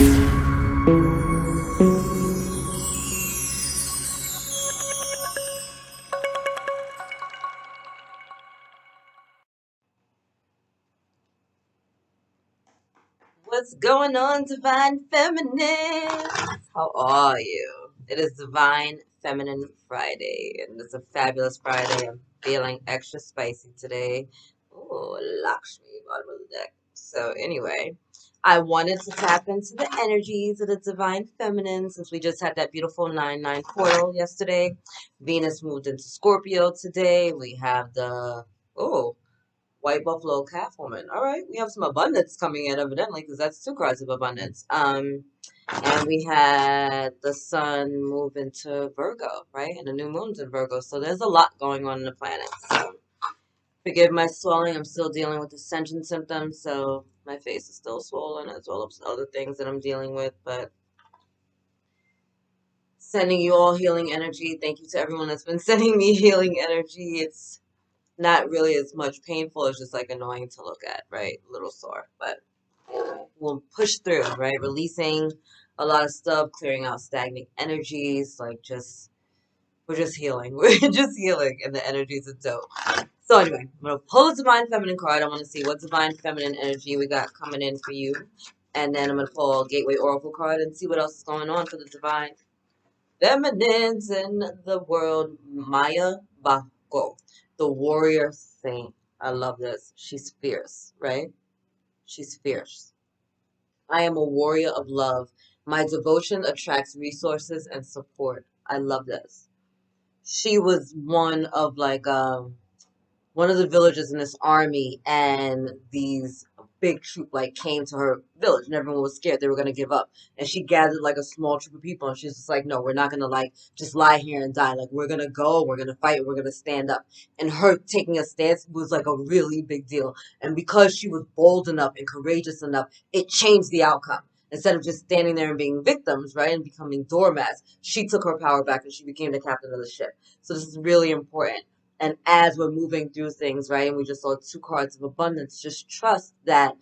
What's going on, Divine Feminine? How are you? It is Divine Feminine Friday, and it's a fabulous Friday. I'm feeling extra spicy today. Oh, Lakshmi, bottom of the deck. So, anyway, I wanted to tap into the energies of the Divine Feminine since we just had that beautiful 9-9 portal yesterday. Venus moved into Scorpio today. We have the, oh, White Buffalo Calf Woman. All right, we have some abundance coming in, evidently, because that's two cards of abundance. And we had the sun move into Virgo, right? And the new moon's in Virgo. So there's a lot going on in the planet. So forgive my swelling. I'm still dealing with Ascension symptoms, so my face is still swollen as well as other things that I'm dealing with. But sending you all healing energy. Thank you to everyone that's been sending me healing energy. It's not really as much painful. It's just like annoying to look at, right? A little sore, but we'll push through, right? Releasing a lot of stuff, clearing out stagnant energies, like we're just healing. We're just healing, and the energies are dope. So anyway, I'm gonna pull a Divine Feminine card. I want to see what Divine Feminine energy we got coming in for you, and then I'm gonna pull a Gateway Oracle card and see what else is going on for the Divine Feminines in the world. Maya Bako, the warrior saint. I love this. She's fierce, right? She's fierce. I am a warrior of love. My devotion attracts resources and support. I love this. She was one of the villagers in this army, and these big troop like came to her village, and everyone was scared they were gonna give up. And she gathered like a small troop of people, and she's just like, "No, we're not gonna like just lie here and die. Like we're gonna go, we're gonna fight, we're gonna stand up." And her taking a stance was like a really big deal. And because she was bold enough and courageous enough, it changed the outcome. Instead of just standing there and being victims, right, and becoming doormats, she took her power back and she became the captain of the ship. So this is really important. And as we're moving through things, right, and we just saw two cards of abundance, just trust that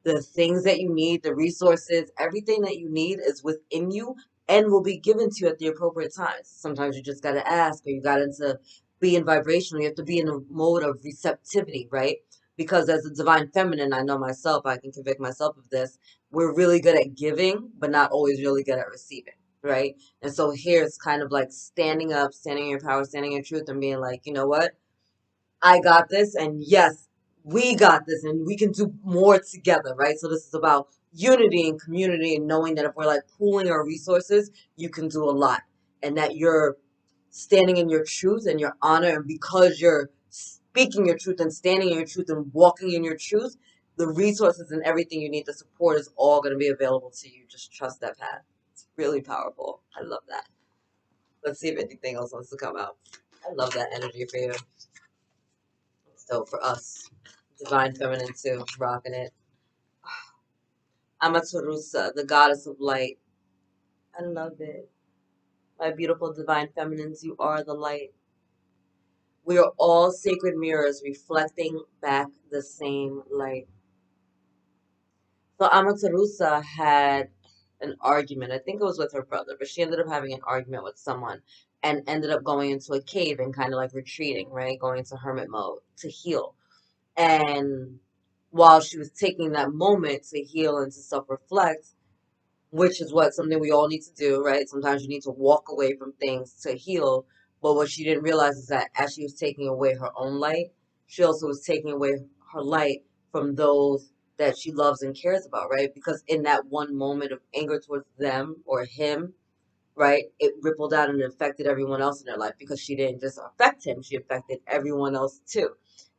the things that you need, the resources, everything that you need is within you and will be given to you at the appropriate times. Sometimes you just got to ask, or you got to be in vibration, or you have to be in a mode of receptivity, right? Because as a divine feminine, I know myself, I can convict myself of this. We're really good at giving, but not always really good at receiving, right? And so here it's kind of like standing up, standing in your power, standing in your truth, and being like, you know what? I got this, and yes, we got this, and we can do more together, right? So this is about unity and community, and knowing that if we're like pooling our resources, you can do a lot, and that you're standing in your truth and your honor, and because you're speaking your truth and standing in your truth and walking in your truth, the resources and everything you need, the support is all going to be available to you. Just trust that path. It's really powerful. I love that. Let's see if anything else wants to come out. I love that energy for you. So for us, Divine Feminine too, rocking it. Amaterasu, the goddess of light. I love it. My beautiful Divine Feminines, you are the light. We are all sacred mirrors reflecting back the same light. So Amaterasu had an argument. I think it was with her brother, but she ended up having an argument with someone and ended up going into a cave and kind of like retreating, right? Going into hermit mode to heal. And while she was taking that moment to heal and to self-reflect, which is what something we all need to do, right? Sometimes you need to walk away from things to heal. But what she didn't realize is that as she was taking away her own light, she also was taking away her light from those that she loves and cares about, right? Because in that one moment of anger towards them or him, right, it rippled out and it affected everyone else in their life because she didn't just affect him, she affected everyone else too.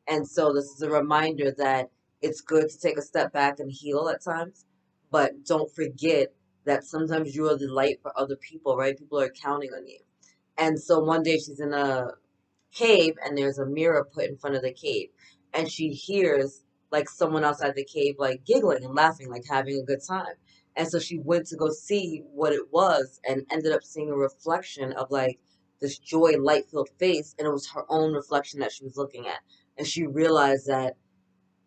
And so this is a reminder that it's good to take a step back and heal at times, but don't forget that sometimes you are the light for other people, right? People are counting on you. And so one day she's in a cave and there's a mirror put in front of the cave, and she hears like someone outside the cave like giggling and laughing, like having a good time. And so she went to go see what it was and ended up seeing a reflection of like this joy light filled face, and it was her own reflection that she was looking at. And she realized that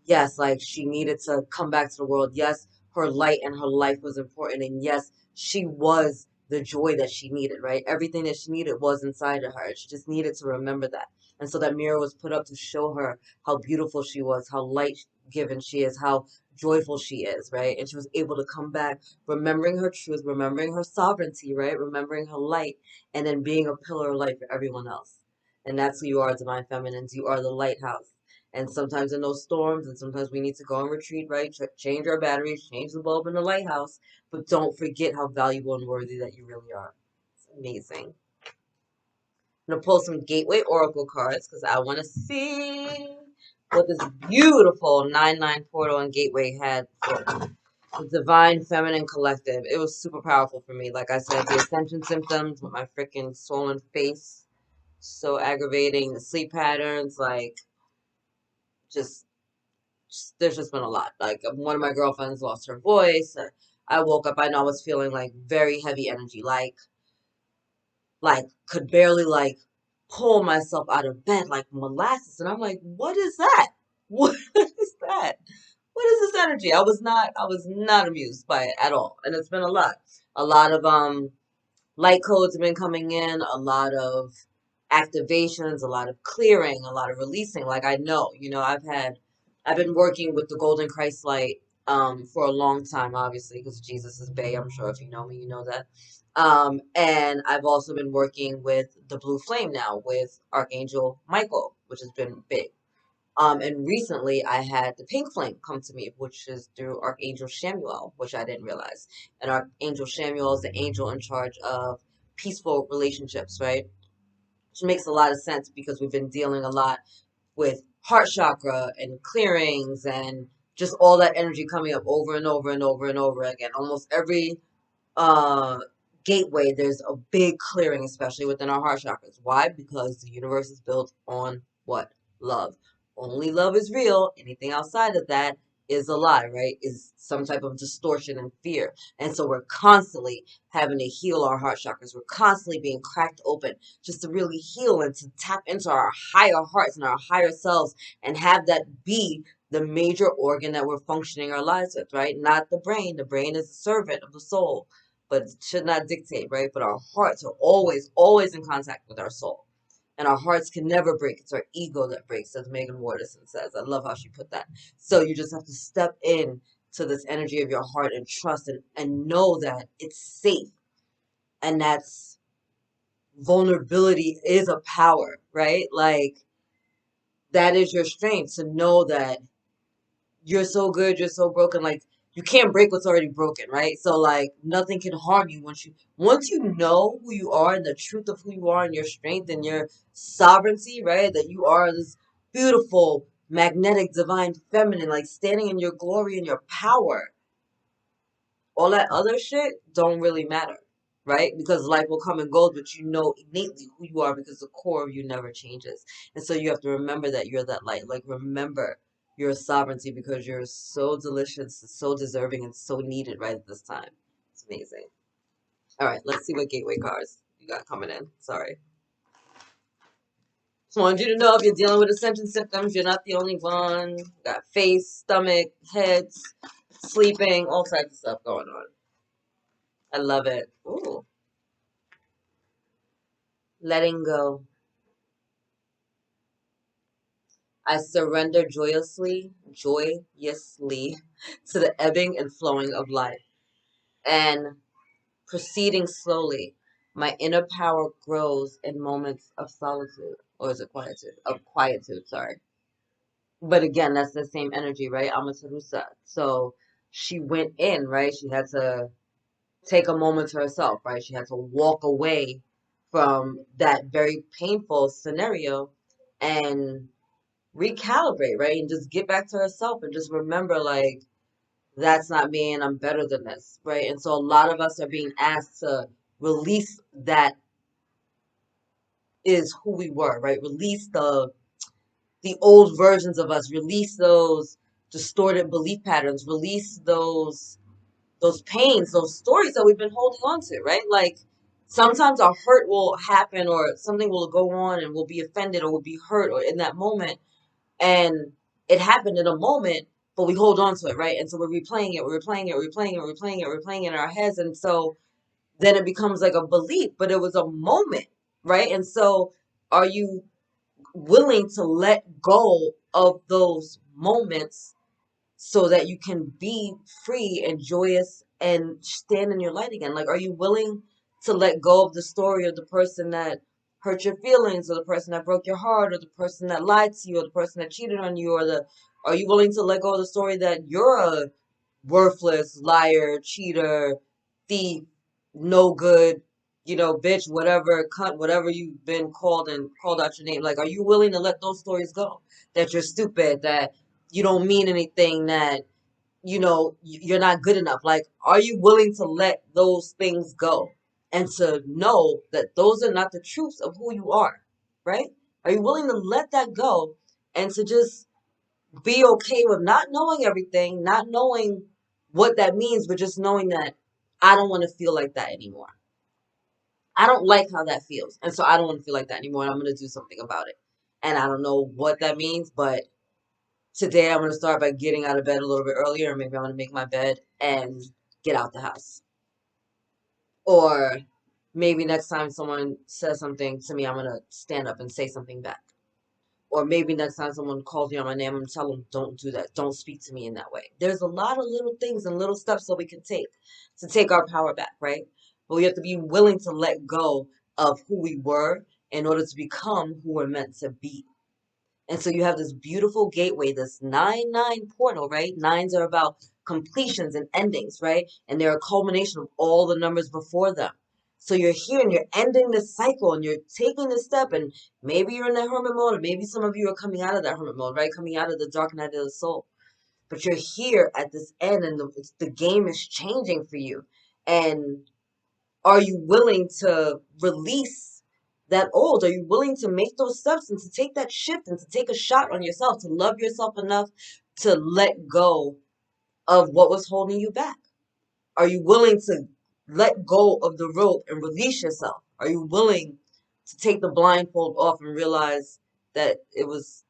yes, like she needed to come back to the world. Yes, her light and her life was important. And yes, she was the joy that she needed, right? Everything that she needed was inside of her. She just needed to remember that. And so that mirror was put up to show her how beautiful she was, how light given she is, how joyful she is, right? And she was able to come back remembering her truth, remembering her sovereignty, right? Remembering her light, and then being a pillar of light for everyone else. And that's who you are, divine feminines. You are the lighthouse. And sometimes in those storms, and sometimes we need to go and retreat, right? Change our batteries, change the bulb in the lighthouse, but don't forget how valuable and worthy that you really are. It's amazing. I'm going to pull some Gateway Oracle cards because I want to see what this beautiful 9-9 portal and Gateway had for the Divine Feminine Collective. It was super powerful for me. Like I said, the Ascension Symptoms with my freaking swollen face. So aggravating. The sleep patterns, like, just there's just been a lot. Like, one of my girlfriends lost her voice. I woke up, I know I was feeling like very heavy energy, like could barely like pull myself out of bed, like molasses. And I'm like, what is that? What is that? What is this energy? I was not amused by it at all. And it's been a lot. A lot of light codes have been coming in, a lot of activations, a lot of clearing, a lot of releasing. Like, I know, I've been working with the Golden Christ light for a long time, obviously, because Jesus is Bay. I'm sure if you know me, you know that. And I've also been working with the Blue Flame now with Archangel Michael, which has been big. And recently I had the pink flame come to me, which is through Archangel Shamuel, which I didn't realize. And Archangel Shamuel is the angel in charge of peaceful relationships, right? Which makes a lot of sense because we've been dealing a lot with heart chakra and clearings and just all that energy coming up over and over and over and over again. Almost every uh gateway, there's a big clearing, especially within our heart chakras. Why? Because the universe is built on what? Love. Only love is real. Anything outside of that is a lie, right? Is some type of distortion and fear. And so we're constantly having to heal our heart chakras. We're constantly being cracked open just to really heal and to tap into our higher hearts and our higher selves and have that be the major organ that we're functioning our lives with, right? Not the brain. The brain is a servant of the soul, but should not dictate, right? But our hearts are always, always in contact with our soul. And our hearts can never break. It's our ego that breaks, as Meggan Watterson says. I love how she put that. So you just have to step in to this energy of your heart and trust and know that it's safe. And that's vulnerability is a power, right? Like, that is your strength to know that you're so good, you're so broken. Like, you can't break what's already broken, right? So like nothing can harm you once you know who you are and the truth of who you are and your strength and your sovereignty, right? That you are this beautiful, magnetic, divine feminine, like standing in your glory and your power. All that other shit don't really matter, right? Because life will come and go, but you know innately who you are because the core of you never changes. And so you have to remember that you're that light. Like, remember your sovereignty because you're so delicious, so deserving, and so needed right at this time. It's amazing. All right, let's see what gateway cards you got coming in. Sorry. Just wanted you to know if you're dealing with ascension symptoms, you're not the only one. You got face, stomach, heads, sleeping, all types of stuff going on. I love it. Ooh. Letting go. I surrender joyously to the ebbing and flowing of life. And proceeding slowly, my inner power grows in moments of solitude. Or is it quietude? Of quietude, sorry. But again, that's the same energy, right? Amatarusa. So she went in, right? She had to take a moment to herself, right? She had to walk away from that very painful scenario and recalibrate, right? And just get back to herself and just remember, like, that's not me and I'm better than this, right? And so a lot of us are being asked to release that is who we were, right? Release the old versions of us, release those distorted belief patterns, release those pains, those stories that we've been holding on to, right? Like, sometimes a hurt will happen or something will go on and we'll be offended or we'll be hurt or in that moment. And it happened in a moment, but we hold on to it, right? And so we're replaying it, we're replaying it, we're replaying it, we're replaying it, we're replaying it in our heads. And so then it becomes like a belief, but it was a moment, right? And so are you willing to let go of those moments so that you can be free and joyous and stand in your light again? Like, are you willing to let go of the story of the person that hurt your feelings, or the person that broke your heart, or the person that lied to you, or the person that cheated on you, or the are you willing to let go of the story that you're a worthless liar, cheater, thief, no good, bitch, whatever, cunt, whatever you've been called and called out your name? Like, are you willing to let those stories go? That you're stupid, that you don't mean anything, that you're not good enough. Like, are you willing to let those things go and to know that those are not the truths of who you are, right? Are you willing to let that go and to just be okay with not knowing everything, not knowing what that means, but just knowing that I don't want to feel like that anymore. I don't like how that feels. And so I don't want to feel like that anymore. And I'm going to do something about it. And I don't know what that means, but today I'm going to start by getting out of bed a little bit earlier, or maybe I'm going to make my bed and get out the house. Or maybe next time someone says something to me, I'm going to stand up and say something back. Or maybe next time someone calls me on my name, I'm going to tell them, don't do that. Don't speak to me in that way. There's a lot of little things and little steps that we can take to take our power back, right? But we have to be willing to let go of who we were in order to become who we're meant to be. And so you have this beautiful gateway, this 9-9 portal, right? Nines are about completions and endings, right? And they're a culmination of all the numbers before them. So you're here and you're ending this cycle and you're taking this step, and maybe you're in that hermit mode, or maybe some of you are coming out of that hermit mode, right? Coming out of the dark night of the soul. But you're here at this end, and the game is changing for you. And are you willing to release that old? Are you willing to make those steps and to take that shift and to take a shot on yourself, to love yourself enough to let go of what was holding you back? Are you willing to let go of the rope and release yourself? Are you willing to take the blindfold off and realize that it was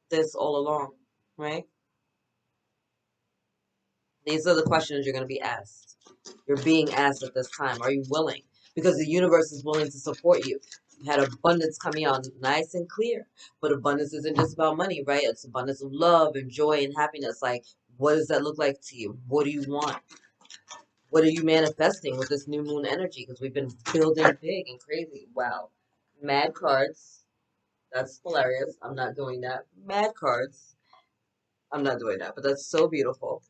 this all along, right? These are the questions you're going to be asked. You're being asked at this time. Are you willing? Because the universe is willing to support you. You had abundance coming out nice and clear. But abundance isn't just about money, right? It's abundance of love and joy and happiness. Like, what does that look like to you? What do you want? What are you manifesting with this new moon energy? Because we've been building big and crazy. Wow. Mad cards. That's hilarious. I'm not doing that. Mad cards. I'm not doing that. But that's so beautiful.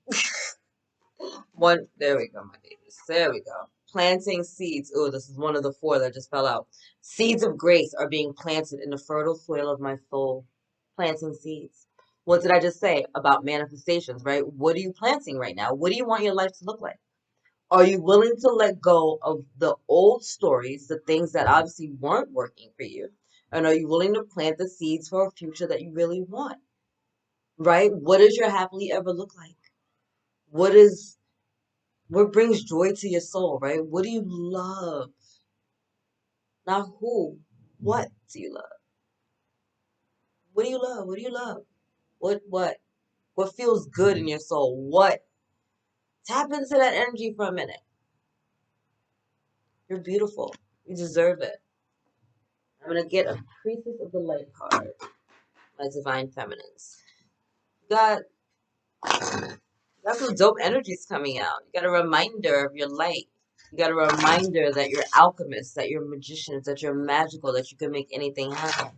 One, there we go, my babies. There we go. Planting seeds. Oh, this is one of the four that just fell out. Seeds of grace are being planted in the fertile soil of my soul. Planting seeds. What did I just say about manifestations, right? What are you planting right now? What do you want your life to look like? Are you willing to let go of the old stories, the things that obviously weren't working for you? And are you willing to plant the seeds for a future that you really want? Right? What does your happily ever look like? What brings joy to your soul, right? What do you love? Not who. What do you love? What do you love? What do you love? What? What feels good in your soul? What? Tap into that energy for a minute. You're beautiful. You deserve it. I'm going to get a Priestess of the Light card. My Divine Feminines. You got some dope energies coming out. You got a reminder of your light. You got a reminder that you're alchemists, that you're magicians, that you're magical, that you can make anything happen.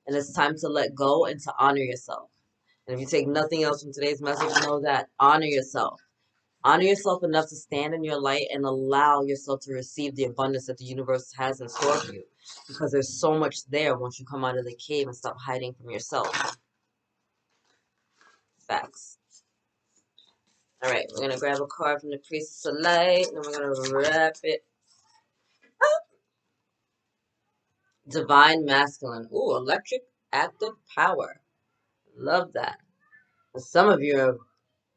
And it's time to let go and to honor yourself. And if you take nothing else from today's message, know that honor yourself. Honor yourself enough to stand in your light and allow yourself to receive the abundance that the universe has in store for you. Because there's so much there once you come out of the cave and stop hiding from yourself. Facts. All right, we're going to grab a card from the Priestess of Light, and we're going to wrap it up. Divine Masculine. Ooh, electric active power. Love that. Some of you are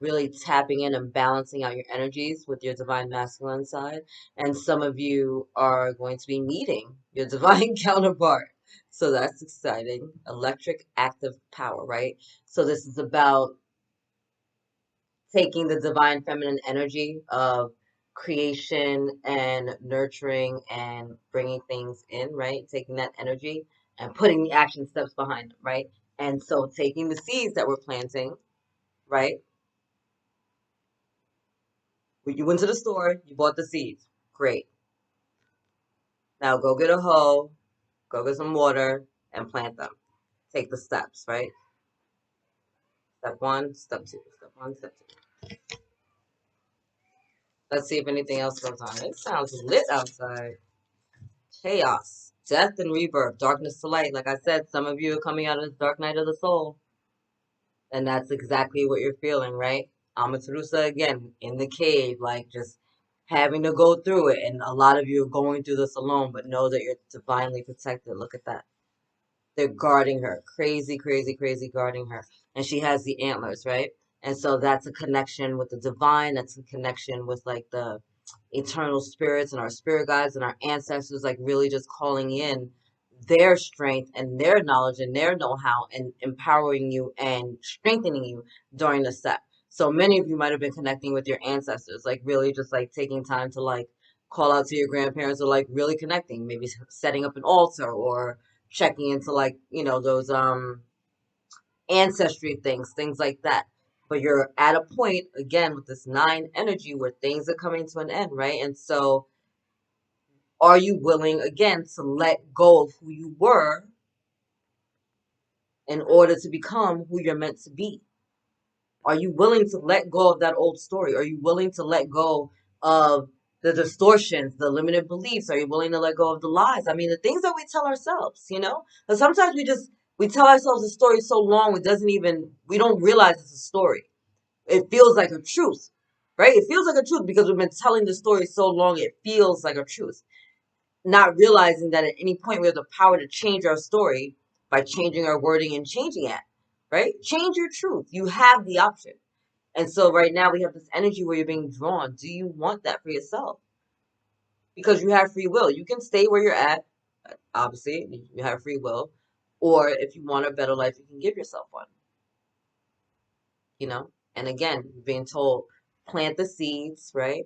really tapping in and balancing out your energies with your Divine Masculine side. And some of you are going to be meeting your Divine counterpart. So that's exciting. Electric active power, right? So this is about taking the divine feminine energy of creation and nurturing and bringing things in, right? Taking that energy and putting the action steps behind them, right? And so taking the seeds that we're planting, right? You went to the store, you bought the seeds. Great. Now go get a hoe, go get some water, and plant them. Take the steps, right? Step one, step two, step one, step two. Let's see if anything else goes on. It sounds lit outside. Chaos, death and rebirth, darkness to light. Like I said, some of you are coming out of this dark night of the soul. And that's exactly what you're feeling, right? Amaterasu again, in the cave, like just having to go through it. And a lot of you are going through this alone, but know that you're divinely protected. Look at that. They're guarding her. Crazy, crazy, crazy guarding her. And she has the antlers, right? And so that's a connection with the divine. That's a connection with like the eternal spirits and our spirit guides and our ancestors, like really just calling in their strength and their knowledge and their know-how and empowering you and strengthening you during the step. So many of you might have been connecting with your ancestors, like really just like taking time to like call out to your grandparents or like really connecting, maybe setting up an altar or checking into like, you know, those ancestry things, things like that. But you're at a point again with this nine energy where things are coming to an end, right? And so are you willing again to let go of who you were in order to become who you're meant to be? Are you willing to let go of that old story? Are you willing to let go of the distortions, the limited beliefs? Are you willing to let go of the lies? I mean, the things that we tell ourselves, you know? Because sometimes we tell ourselves a story so long it doesn't even, we don't realize it's a story. It feels like a truth, right? It feels like a truth because we've been telling the story so long it feels like a truth. Not realizing that at any point we have the power to change our story by changing our wording and changing it, right? Change your truth. You have the option. And so right now we have this energy where you're being drawn. Do you want that for yourself? Because you have free will. You can stay where you're at. Obviously, you have free will. Or if you want a better life, you can give yourself one, you know? And again, you're being told, plant the seeds, right?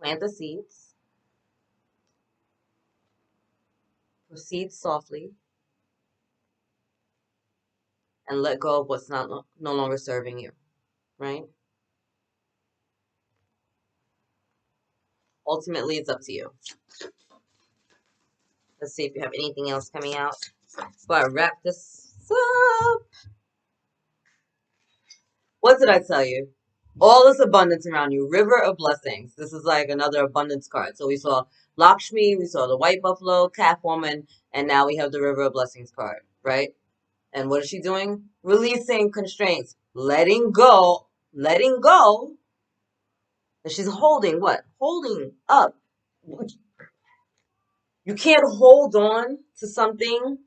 Plant the seeds. Proceed softly and let go of what's no longer serving you, right? Ultimately, it's up to you. Let's see if you have anything else coming out. Before I wrap this up, what did I tell you? All this abundance around you. River of blessings. This is like another abundance card. So we saw Lakshmi, we saw the white buffalo, calf woman, and now we have the river of blessings card, right? And what is she doing? Releasing constraints, letting go, letting go. And she's holding what? Holding up. You can't hold on to something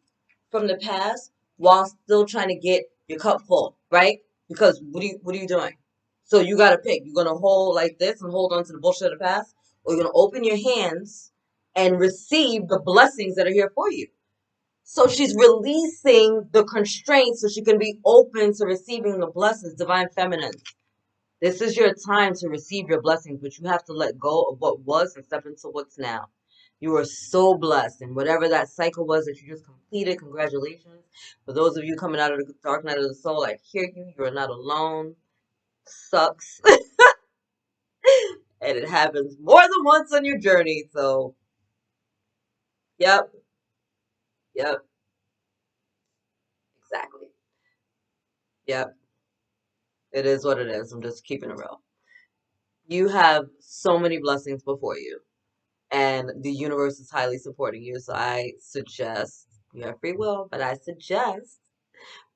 from the past while still trying to get your cup full, right? Because what are you doing? So you gotta pick. You're gonna hold like this and hold on to the bullshit of the past, or you're gonna open your hands and receive the blessings that are here for you. So she's releasing the constraints so she can be open to receiving the blessings, divine feminine. This is your time to receive your blessings, but you have to let go of what was and step into what's now. You are so blessed, and whatever that cycle was that you just completed, congratulations. For those of you coming out of the dark night of the soul, I hear you. You are not alone. Sucks. And it happens more than once on your journey. So, yep, yep, exactly. Yep, it is what it is. I'm just keeping it real. You have so many blessings before you, and the universe is highly supporting you. So, I suggest you have free will, but I suggest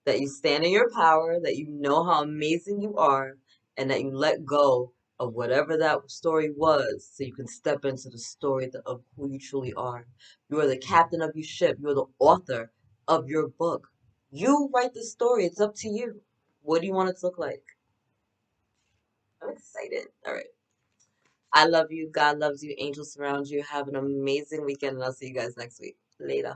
that you stand in your power, that you know how amazing you are, and that you let go of whatever that story was so you can step into the story of who you truly are. You are the captain of your ship. You are the author of your book. You write the story. It's up to you. What do you want it to look like? I'm excited. All right. I love you. God loves you. Angels surround you. Have an amazing weekend, and I'll see you guys next week. Later.